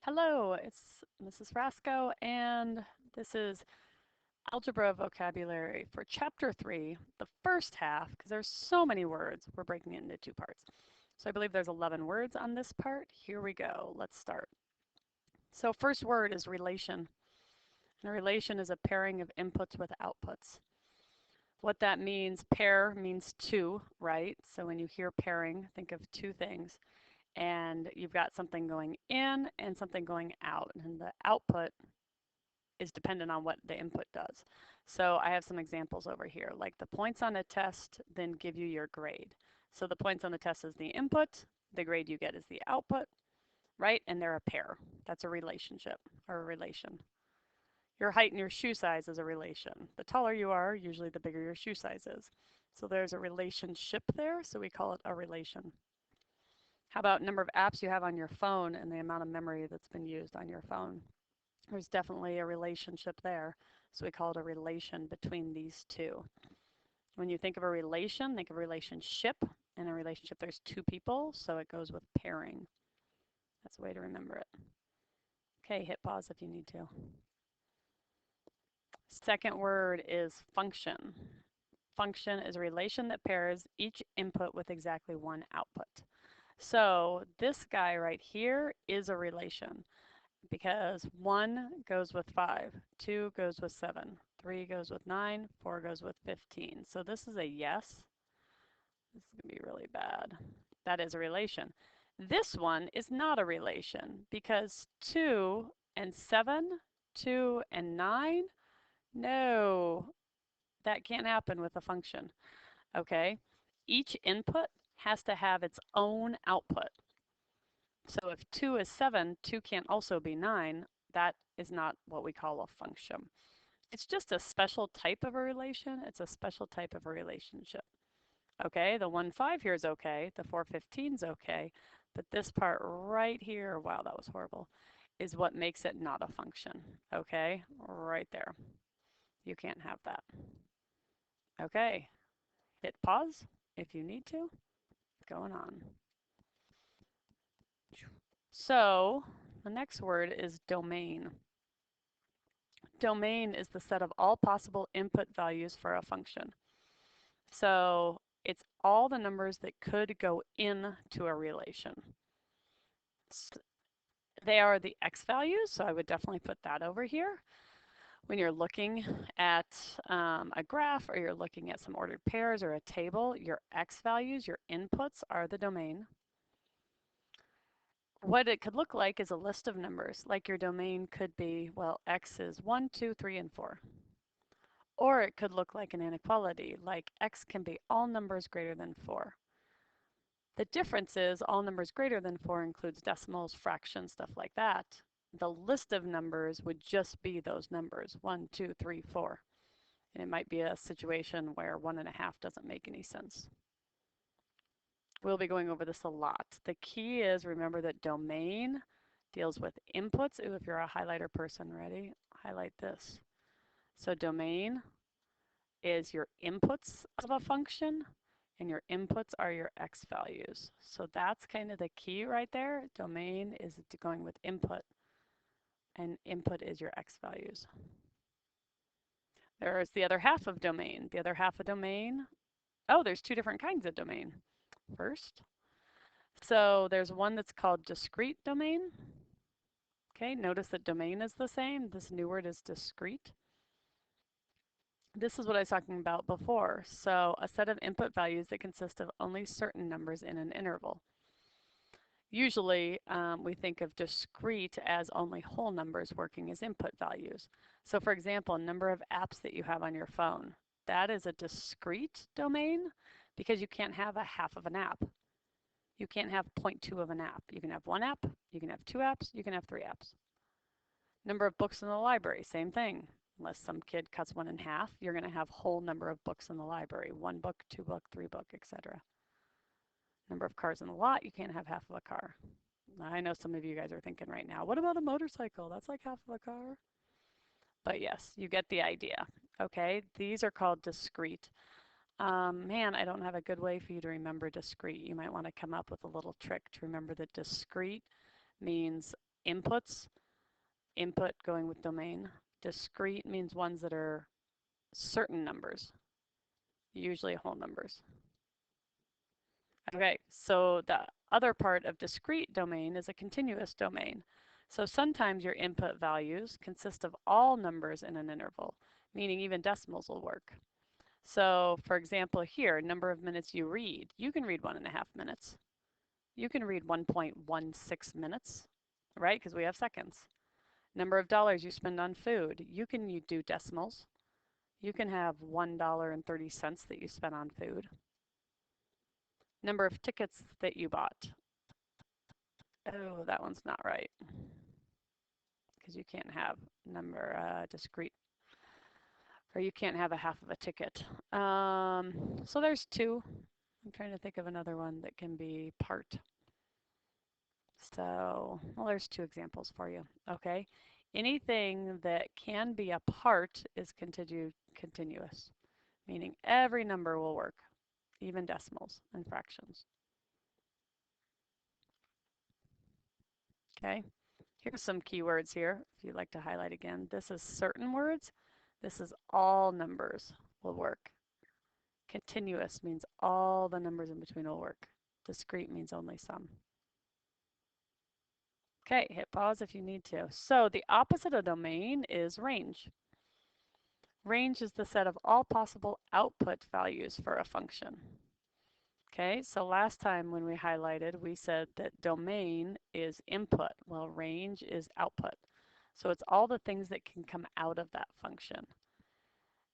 Hello, it's Mrs. Frasco, and this is Algebra Vocabulary for Chapter 3, the first half, because there's so many words, we're breaking it into two parts. So I believe there's 11 words on this part. Here we go. Let's start. So first word is relation. And a relation is a pairing of inputs with outputs. What that means, pair means two, right? So when you hear pairing, think of two things. And you've got something going in and something going out. And the output is dependent on what the input does. So I have some examples over here, like the points on a test then give you your grade. So the points on the test is the input, the grade you get is the output, right? And they're a pair. That's a relationship or a relation. Your height and your shoe size is a relation. The taller you are, usually the bigger your shoe size is. So there's a relationship there, so we call it a relation. How about number of apps you have on your phone and the amount of memory that's been used on your phone? There's definitely a relationship there. So we call it a relation between these two. When you think of a relation, think of a relationship. In a relationship, there's two people, so it goes with pairing. That's a way to remember it. Okay, hit pause if you need to. Second word is function. Function is a relation that pairs each input with exactly one output. So this guy right here is a relation, because 1 goes with 5, 2 goes with 7, 3 goes with 9, 4 goes with 15. So this is a yes. This is going to be really bad. That is a relation. This one is not a relation because 2 and 7, 2 and 9, no, that can't happen with a function. Okay? Each input has to have its own output. So if 2 is 7, 2 can't also be 9. That is not what we call a function. It's just a special type of a relation. It's a special type of a relationship. Okay, the 1, 5 here is okay. The 4, 15 is okay. But this part right here, wow, that was horrible, is what makes it not a function. Okay, right there. You can't have that. Okay, hit pause if you need to. Going on. So the next word is domain. Domain is the set of all possible input values for a function. So it's all the numbers that could go into a relation. They are the x values, so I would definitely put that over here. When you're looking at a graph or you're looking at some ordered pairs or a table, your x values, your inputs, are the domain. What it could look like is a list of numbers, like your domain could be, well, x is 1, 2, 3, and 4. Or it could look like an inequality, like x can be all numbers greater than 4. The difference is all numbers greater than 4 includes decimals, fractions, stuff like that. The list of numbers would just be those numbers, 1, 2, 3, 4. And it might be a situation where 1.5 doesn't make any sense. We'll be going over this a lot. The key is, remember that domain deals with inputs. Ooh, if you're a highlighter person, ready? Highlight this. So domain is your inputs of a function, and your inputs are your x values. So that's kind of the key right there. Domain is going with input, and input is your x values. There's the other half of domain. The other half of domain, oh, there's two different kinds of domain. First, so there's one that's called discrete domain. Okay, notice that domain is the same. This new word is discrete. This is what I was talking about before. So a set of input values that consist of only certain numbers in an interval. Usually we think of discrete as only whole numbers working as input values. So for example, number of apps that you have on your phone. That is a discrete domain because you can't have a half of an app. You can't have 0.2 of an app. You can have one app, you can have two apps, you can have three apps. Number of books in the library, same thing. Unless some kid cuts one in half, you're going to have whole number of books in the library. One book, two book, three book, etc. Number of cars in the lot, you can't have half of a car. I know some of you guys are thinking right now, what about a motorcycle? That's like half of a car. But yes, you get the idea. Okay, these are called discrete. Man, I don't have a good way for you to remember discrete. You might want to come up with a little trick to remember that discrete means inputs, input going with domain. Discrete means ones that are certain numbers, usually whole numbers. Okay, so the other part of discrete domain is a continuous domain. So sometimes your input values consist of all numbers in an interval, meaning even decimals will work. So for example here, number of minutes you read, you can read 1.5 minutes. You can read 1.16 minutes, right? Because we have seconds. Number of dollars you spend on food, you do decimals. You can have $1.30 that you spent on food. Number of tickets that you bought. Oh, that one's not right because you can't have number discrete, or you can't have a half of a ticket. So there's two. I'm trying to think of another one that can be part. So, well, there's two examples for you. Okay. Anything that can be a part is continuous, meaning every number will work, even decimals and fractions. Okay. Here's some keywords here if you'd like to highlight again. This is certain words. This is all numbers will work. Continuous means all the numbers in between will work. Discrete means only some. Okay, hit pause if you need to. So the opposite of domain is range. Range is the set of all possible output values for a function. Okay, so last time when we highlighted, we said that domain is input, while range is output. So it's all the things that can come out of that function.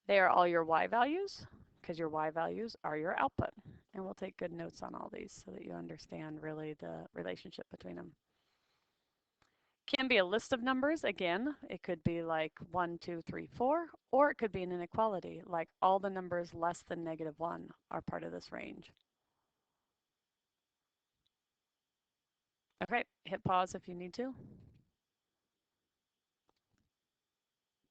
They are all your y values, because your y values are your output. And we'll take good notes on all these so that you understand really the relationship between them. Can be a list of numbers, again, it could be like 1, 2, 3, 4, or it could be an inequality, like all the numbers less than -1 are part of this range. Okay, hit pause if you need to.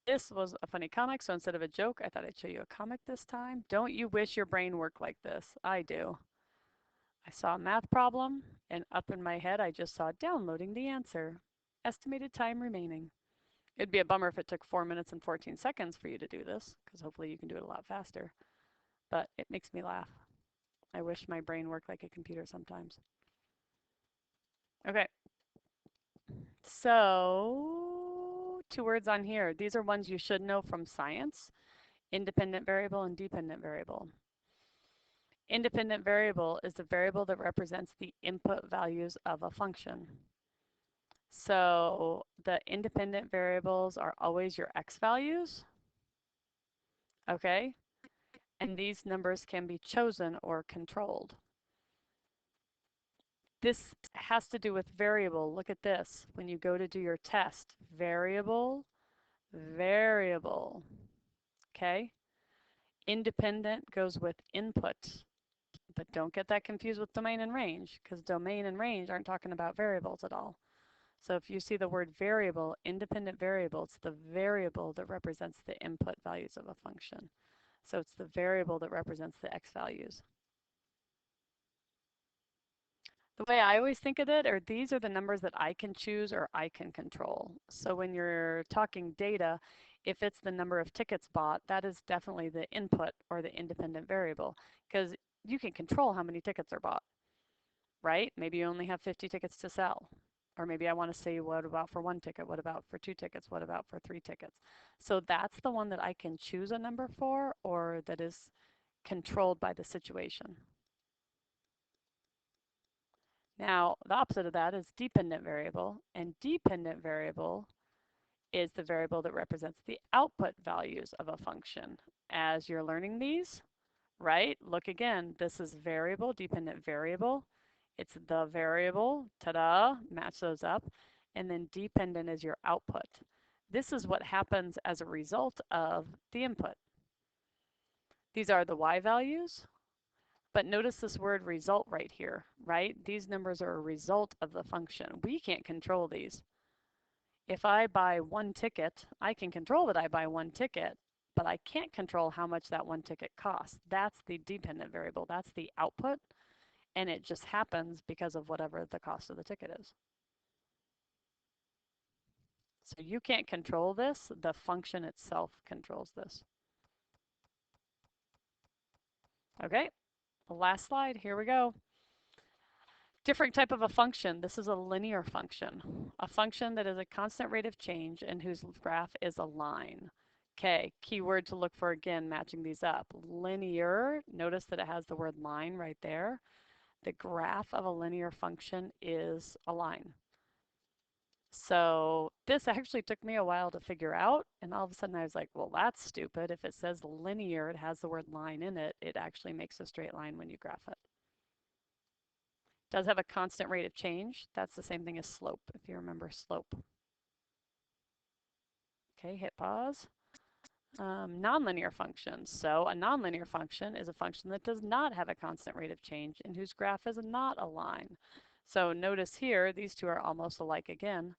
This was a funny comic, so instead of a joke, I thought I'd show you a comic this time. Don't you wish your brain worked like this? I do. I saw a math problem, and up in my head, I just saw downloading the answer. Estimated time remaining. It'd be a bummer if it took 4 minutes and 14 seconds for you to do this, because hopefully you can do it a lot faster. But it makes me laugh. I wish my brain worked like a computer sometimes. Okay, so 2 words on here. These are ones you should know from science. Independent variable and dependent variable. Independent variable is the variable that represents the input values of a function. So the independent variables are always your x values, okay? And these numbers can be chosen or controlled. This has to do with variable. Look at this. When you go to do your test, variable, variable, okay? Independent goes with input, but don't get that confused with domain and range, because domain and range aren't talking about variables at all. So if you see the word variable, independent variable, it's the variable that represents the input values of a function. So it's the variable that represents the x values. The way I always think of it are these are the numbers that I can choose or I can control. So when you're talking data, if it's the number of tickets bought, that is definitely the input or the independent variable, because you can control how many tickets are bought, right? Maybe you only have 50 tickets to sell. Or maybe I want to say, what about for 1 ticket? What about for 2 tickets? What about for 3 tickets? So that's the one that I can choose a number for, or that is controlled by the situation. Now, the opposite of that is dependent variable, and dependent variable is the variable that represents the output values of a function. As you're learning these, right? Look again, this is variable, dependent variable. It's the variable, ta-da, match those up. And then dependent is your output. This is what happens as a result of the input. These are the y values, but notice this word result right here, right? These numbers are a result of the function. We can't control these. If I buy 1 ticket, I can control that I buy 1 ticket, but I can't control how much that 1 ticket costs. That's the dependent variable. That's the output, and it just happens because of whatever the cost of the ticket is. So you can't control this. The function itself controls this. Okay, the last slide. Here we go. Different type of a function. This is a linear function. A function that is a constant rate of change and whose graph is a line. Okay, keyword to look for again, matching these up. Linear, notice that it has the word line right there. The graph of a linear function is a line. So this actually took me a while to figure out, and all of a sudden I was like, well, that's stupid. If it says linear, it has the word line in it, it actually makes a straight line when you graph it. Does have a constant rate of change. That's the same thing as slope, if you remember slope. Okay, hit pause. Nonlinear functions. So a nonlinear function is a function that does not have a constant rate of change and whose graph is not a line. So notice here, these two are almost alike again.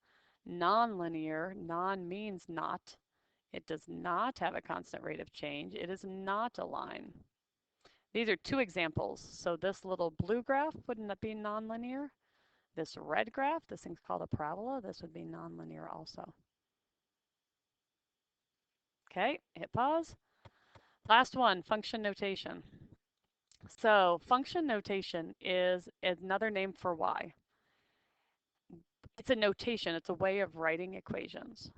Nonlinear, non means not. It does not have a constant rate of change. It is not a line. These are two examples. So this little blue graph wouldn't be nonlinear. This red graph, this thing's called a parabola, this would be nonlinear also. Okay, hit pause. Last one, function notation. So function notation is another name for y. It's a notation, it's a way of writing equations.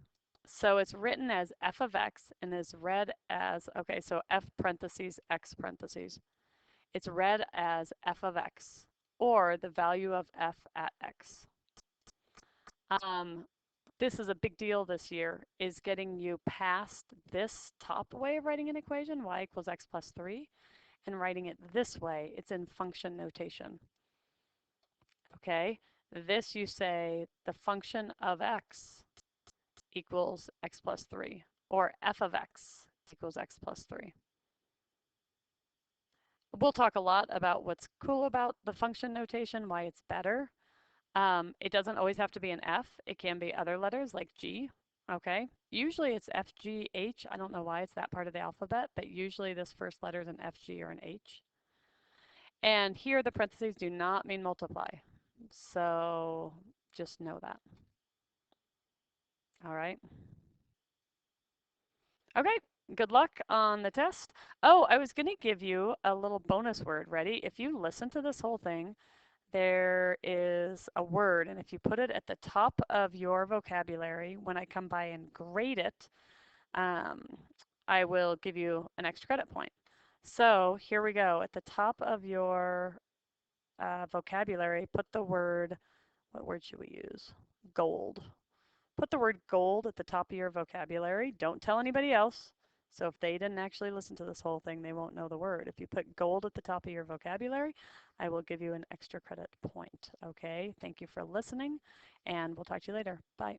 So it's written as f of x and is read as, okay, so f parentheses, x parentheses. It's read as f of x or the value of f at x. This is a big deal this year, is getting you past this top way of writing an equation, y equals x plus 3, and writing it this way. It's in function notation. Okay, this you say the function of x equals x plus 3, or f of x equals x plus 3. We'll talk a lot about what's cool about the function notation, why it's better. It doesn't always have to be an F. It can be other letters like G, okay? Usually it's F, G, H. I don't know why it's that part of the alphabet, but usually this first letter is an F, G, or an H. And here the parentheses do not mean multiply. So just know that. All right. Okay, good luck on the test. Oh, I was going to give you a little bonus word. Ready? If you listen to this whole thing, there is a word, and if you put it at the top of your vocabulary, when I come by and grade it, um, I will give you an extra credit point. So here we go. At the top of your vocabulary, put the word, what word should we use? Gold. Put the word gold at the top of your vocabulary. Don't tell anybody else. So if they didn't actually listen to this whole thing, they won't know the word. If you put gold at the top of your vocabulary, I will give you an extra credit point. Okay, thank you for listening, and we'll talk to you later. Bye.